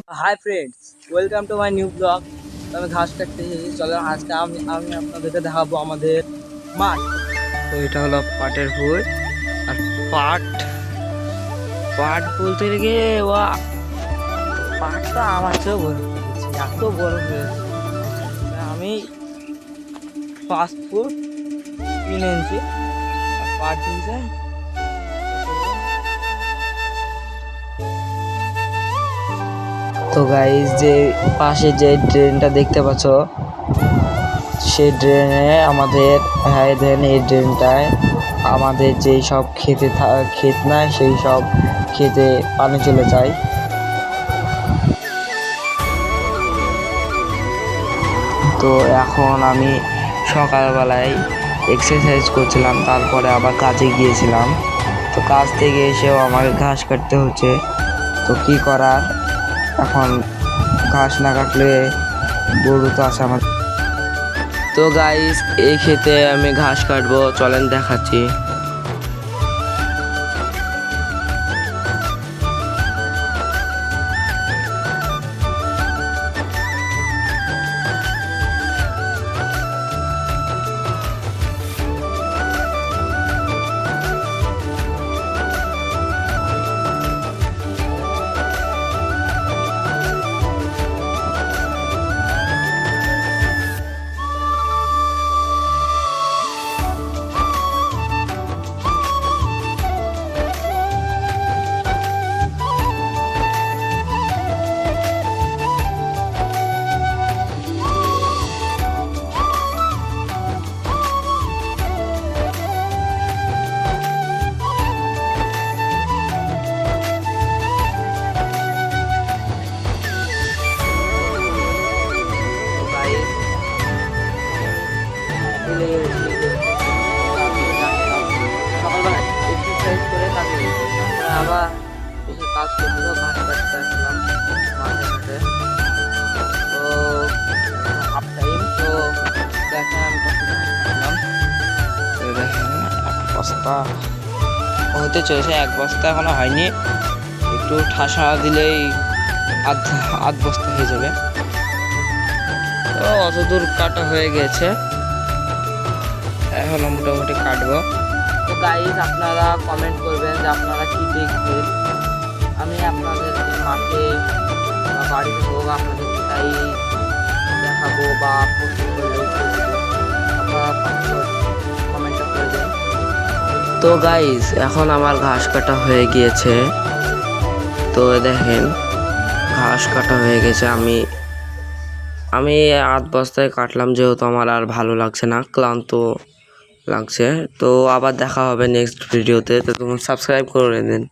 Hi friends, welcome to my new blog. আমি ঘাস কাটতে এসেছি। চলো আজকে আমি আপনাদেরকে দেখাবো আমাদের মাঠ। তো এটা হলো পাটের ভুঁই। আর পাট পাট বলতে গিয়ে পাটটা আমার চেয়েও বড় হয়ে গেছে, এত বড় হয়েছে। আমি 5 ফুট 3 ইঞ্চি আর পাট দিয়েছে। তো গাইস, যে পাশে যে ড্রেনটা দেখতে পাচ্ছ, সেই ড্রেনে আমাদের এই ড্রেনটায় আমাদের যেই সব ক্ষেত না, সেই সব ক্ষেতে পানি চলে যায়। তো এখন আমি সকালবেলায় এক্সারসাইজ করছিলাম, তারপরে আবার কাজে গিয়েছিলাম। তো কাজ থেকে এসেও আমাকে ঘাস কাটতে হচ্ছে। তো কি করার, এখন ঘাস না কাটলে গরু তো আছে আমার। তো গাইস, এই ক্ষেতে আমি ঘাস কাটবো, চলেন দেখাচ্ছি। সকালবেলা এক্সারসাইজ করে কাজে আবার এসে কাজ করছিল, ঘাস কাটতে আসলাম মাঠে ঘাটে। তো হাফ টাইম, তো দেখেন আমি কত ঘাস কাটলাম। তো দেখেন, 1 বস্তা হতে চলেছে, 1 বস্তা এখনো হয়নি। একটু ঠাসা দিলেই আধ বস্তা হয়ে যাবে। তো অত দূর কাটা হয়ে গেছে, এখন মোটামুটি কাটবো। তো গাইজ, আপনারা কমেন্ট করবেন যে আপনারা কি দেখবেন। আমি আপনাদেরকে মাঠে বা বাড়িতে হোক আপনাদেরকে তাই দেখাবো বা পোস্ট করলেও আপনারা কমেন্টটা করবেন। তো গাইজ, এখন আমার ঘাস কাটা হয়ে গিয়েছে। তো দেখেন, ঘাস কাটা হয়ে গেছে। আমি আধ বস্তায় কাটলাম, যেহেতু আমার আর ভালো লাগছে না, ক্লান্ত লাগছে। তো আবার দেখা হবে নেক্সট ভিডিওতে। তো তুমি সাবস্ক্রাইব করে দিন।